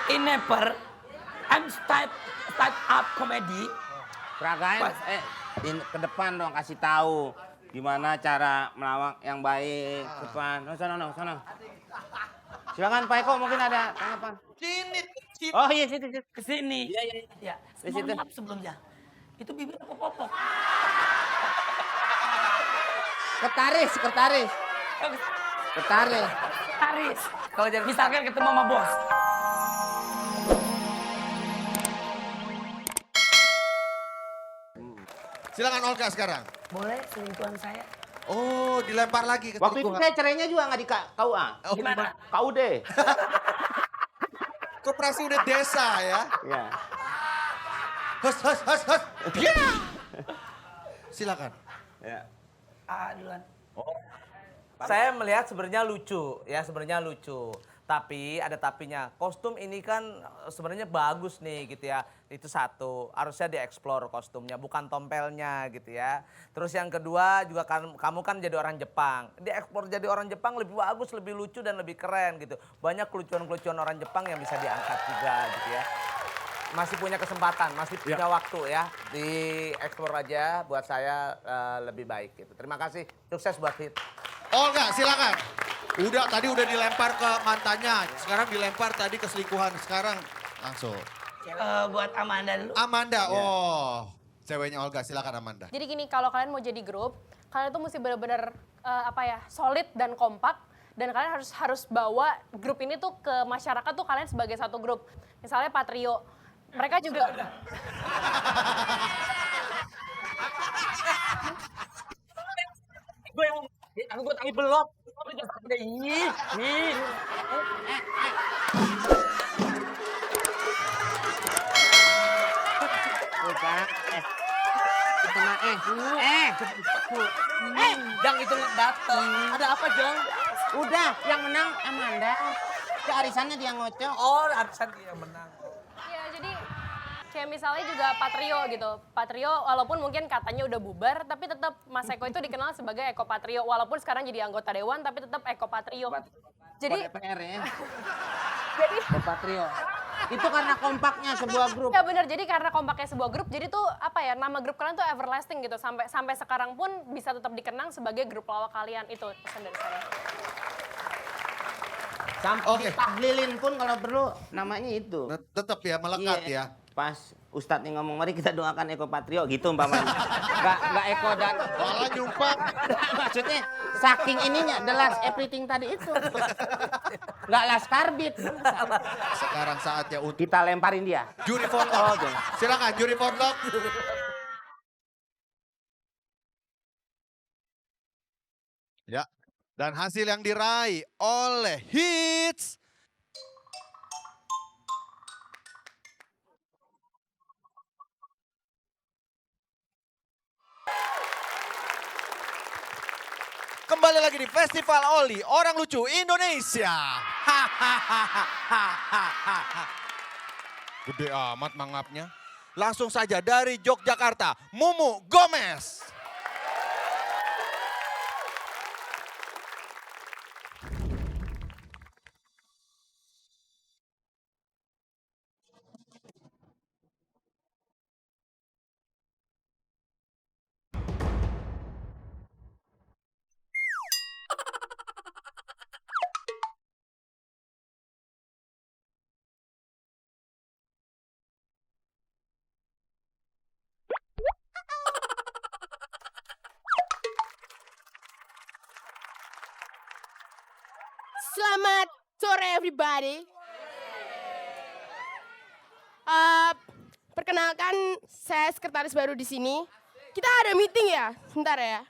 In Nepal, I'm start up comedy. Peragain, ke depan dong kasih tahu gimana cara melawak yang baik. Ke depan, sana. Silakan Pak Eko, mungkin ada tanggapan. Sini. Oh iya, situ. Ke sini. Iya. Ya, Di mohon situ. maaf sebelumnya. Itu bibir aku popok. Sekretaris. Haris. Kalau jadi misalkan ketemu sama bos. Silakan Olga sekarang. Boleh selingkuhan saya? Oh, dilempar lagi ke Waktu itu selingkuhan. saya cerainya juga nggak di KUA. Oh, Gimana? KUD. Koperasi unit desa ya. Iya. Hus. Dia. Silakan. Ya. Duluan. Saya melihat sebenarnya lucu. Tapi ada tapinya. Kostum ini kan sebenarnya bagus nih gitu ya. Itu satu, harusnya dieksplor kostumnya, bukan tompelnya gitu ya. Terus yang kedua juga kan kamu kan jadi orang Jepang. Dieksplor jadi orang Jepang lebih bagus, lebih lucu dan lebih keren gitu. Banyak kelucuan-kelucuan orang Jepang yang bisa diangkat juga gitu ya. Masih punya kesempatan, masih punya waktu ya. Dieksplor aja buat saya lebih baik gitu. Terima kasih, sukses buat Hit. Olga, silakan. Tadi udah dilempar ke mantannya. Sekarang dilempar tadi ke selingkuhan. Sekarang langsung. Buat Amanda dulu. Amanda, oh. Ceweknya Olga, silakan Amanda. Jadi gini, kalau kalian mau jadi grup, kalian tuh mesti benar-benar solid dan kompak. Dan kalian harus bawa grup ini tuh ke masyarakat tuh kalian sebagai satu grup. Misalnya Patrio, mereka juga... Gue tangi belum. Pak. Itu mah Jang itu datang. Ada apa, Jang? Udah, yang menang Amanda. Ke arisannya dia ngocok. Oh, arisan dia yang menang. Ya, jadi kayak misalnya juga Patrio gitu. Patrio walaupun mungkin katanya udah bubar, tapi tetap Mas Eko itu dikenal sebagai Eko Patrio. Walaupun sekarang jadi anggota dewan, tapi tetap Eko Patrio. Jadi, DPR ya. jadi Patrio. Itu karena kompaknya sebuah grup. ya benar. Jadi karena kompaknya sebuah grup, jadi tuh nama grup kalian tuh everlasting gitu. Sampai sekarang pun bisa tetap dikenang sebagai grup lawak kalian. Itu pesan dari saya. Sampai ditahlilin pun kalau perlu namanya itu. Tetap ya, melekat Iya. ya. Pas Ustadz nih ngomong, mari kita doakan Eko Patrio gitu umpamanya. Nggak Eko dan... Malah nyumpah. Maksudnya saking ininya, the last everything tadi itu. Nggak last karbit. Sekarang saatnya untuk Kita lemparin dia. juri vote. Silakan juri vote. Ya, dan hasil yang diraih oleh Hits. Kembali lagi di Festival Oli, Orang Lucu Indonesia. Gede amat mangapnya. Langsung saja dari Yogyakarta, Mumu Gomez. Selamat sore everybody. Perkenalkan, saya sekretaris baru di sini. Kita ada meeting ya, sebentar ya.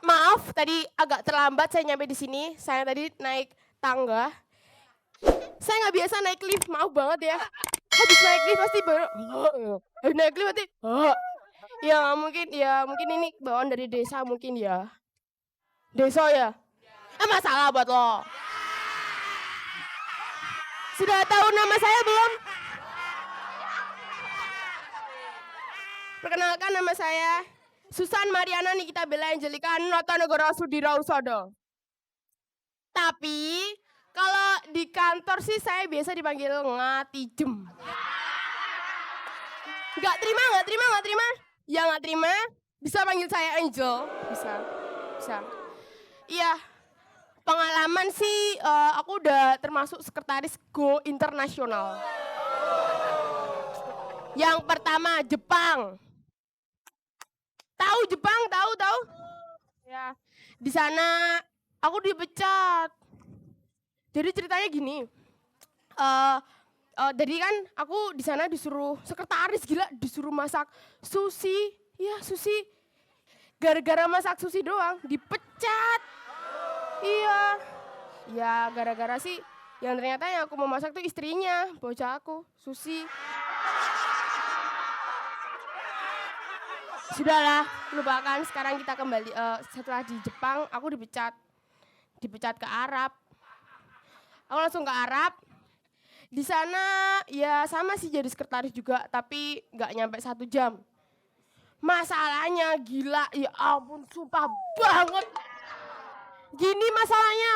Maaf, tadi agak terlambat saya nyampe di sini. Saya tadi naik tangga. Saya nggak biasa naik lift, maaf banget ya. Habis naik lift pasti baru. Habis naik lift pasti. Ya mungkin ini bawaan dari desa mungkin ya. Desa ya? Masalah buat lo. Sudah tahu nama saya belum? Perkenalkan, nama saya Susan Mariana Nikita Bella Angelika Nata Negara Sudira Usada. Tapi kalau di kantor sih saya biasa dipanggil ngatijem. Nggak terima. Yang nggak terima bisa panggil saya Angel. Bisa. Iya. Pengalaman sih aku udah termasuk sekretaris Go Internasional. Yang pertama Jepang. Tahu Jepang? Tahu? Ya. Di sana aku dipecat. Jadi ceritanya gini. Jadi kan aku di sana disuruh sekretaris, gila, disuruh masak sushi. Iya, sushi. Gara-gara masak sushi doang dipecat. Iya. Ya gara-gara sih yang ternyata yang aku mau masak tuh istrinya, bocah aku, sushi. Sudahlah, lupakan. Sekarang kita kembali. Setelah di Jepang, aku dipecat ke Arab. Aku langsung ke Arab. Di sana ya sama sih jadi sekretaris juga, tapi nggak nyampe 1 jam. Masalahnya gila, ya ampun, sumpah banget. Gini masalahnya.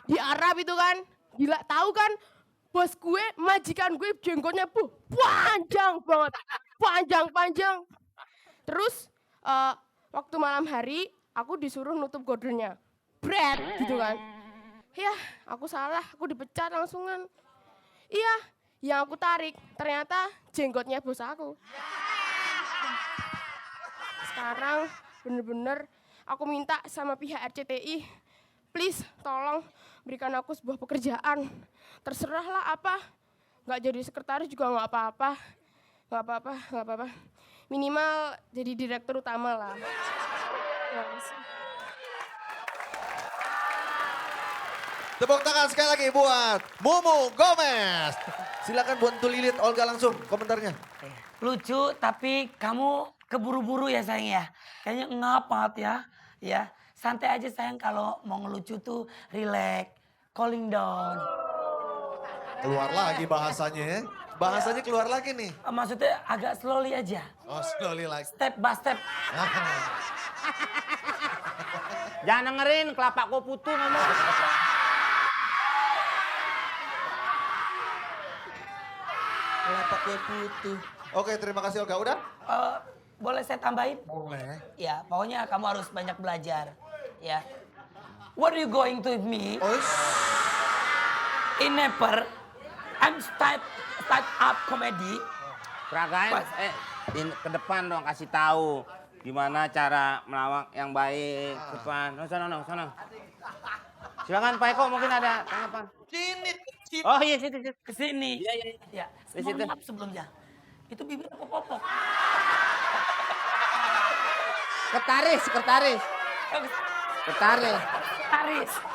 Di Arab itu kan, gila, tahu kan, bos gue, majikan gue jenggotnya panjang banget. Panjang. Terus waktu malam hari aku disuruh nutup gordernya. Bread gitu kan. Ya aku salah, aku dipecat langsungan. Iya, yang aku tarik ternyata jenggotnya bos aku. Sekarang bener-bener aku minta sama pihak RCTI, please tolong berikan aku sebuah pekerjaan. Terserahlah apa, nggak jadi sekretaris juga nggak apa-apa. Minimal jadi direktur utama lah. Tepuk tangan sekali lagi buat Mumu Gomez. Silakan buat Lilit Olga langsung komentarnya. Lucu tapi kamu keburu-buru ya sayang ya. Kayaknya ngap banget ya. Ya, santai aja sayang, kalau mau ngelucu tuh relax, calling down. Keluar lagi bahasanya ya. Bahasanya keluar lagi nih. Maksudnya agak slowly aja. Oh, slowly like. Step by step. Jangan dengerin kelapa kok putu ngomong. Kelapa kue putu. Oke, terima kasih Olga. Udah? Boleh saya tambahin? Boleh. Ya, pokoknya kamu harus banyak belajar. Ya. What are you going to with me? Oh, In Nepal, I'm start up comedy. Peragain, ke depan dong, kasih tahu gimana cara melawak yang baik. Ke depan, sana. Silakan Pak Eko, mungkin ada tanggapan. sini. Oh iya, situ. Kesini. Iya. Ya. Di Mohon situ. maaf sebelumnya. Itu bibir popok. Sekretaris.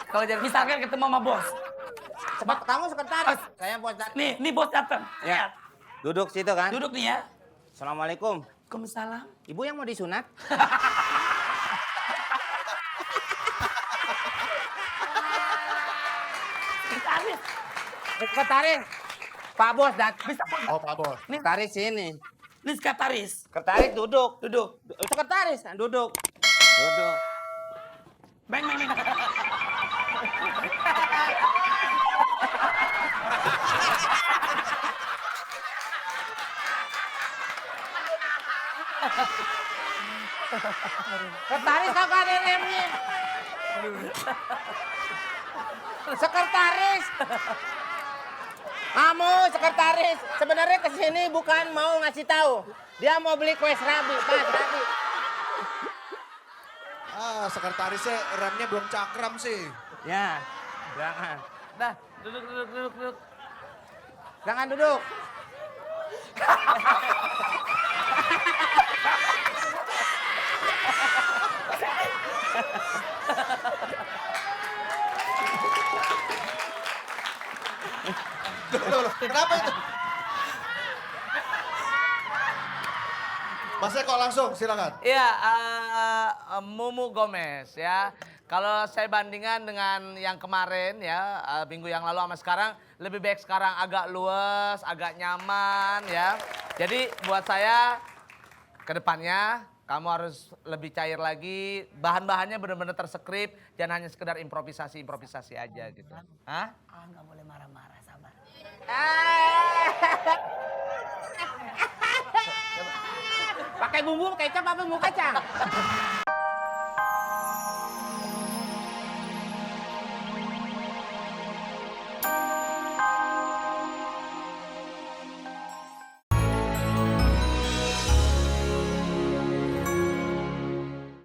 Kalau jadi misalkan ketemu sama bos. Cepat, kamu sekretaris. Saya bos datang. Nih bos datang. Ya. Duduk situ kan. Duduk nih ya. Assalamualaikum. Waalaikumsalam. Ibu yang mau disunat? Sekretaris. Pak Bos datang. Oh, Pak Bos. Sekretaris sini. Ini sekretaris. Sekretaris duduk. Duduk. Sekretaris duduk. Bang. Sekretaris kagak ada remnya. Sekretaris. Kamu sekretaris. Sebenarnya kesini bukan mau ngasih tahu. Dia mau beli kue serabi, Pak, serabi. Sekretarisnya remnya belum cakram sih. Ya, jangan. Dah, duduk. Jangan duduk. Loh, kenapa itu? Mas Eko langsung, silakan. Iya, Mumu Gomez ya. Kalau saya bandingkan dengan yang kemarin ya, minggu yang lalu sama sekarang, lebih baik sekarang agak luas, agak nyaman ya. Jadi buat saya ke depannya Kamu harus lebih cair lagi, bahan-bahannya benar-benar terskrip, jangan hanya sekedar improvisasi aja gitu. Hah? Nggak boleh marah-marah, sabar. Pakai bumbu kecap apa bumbu kacang?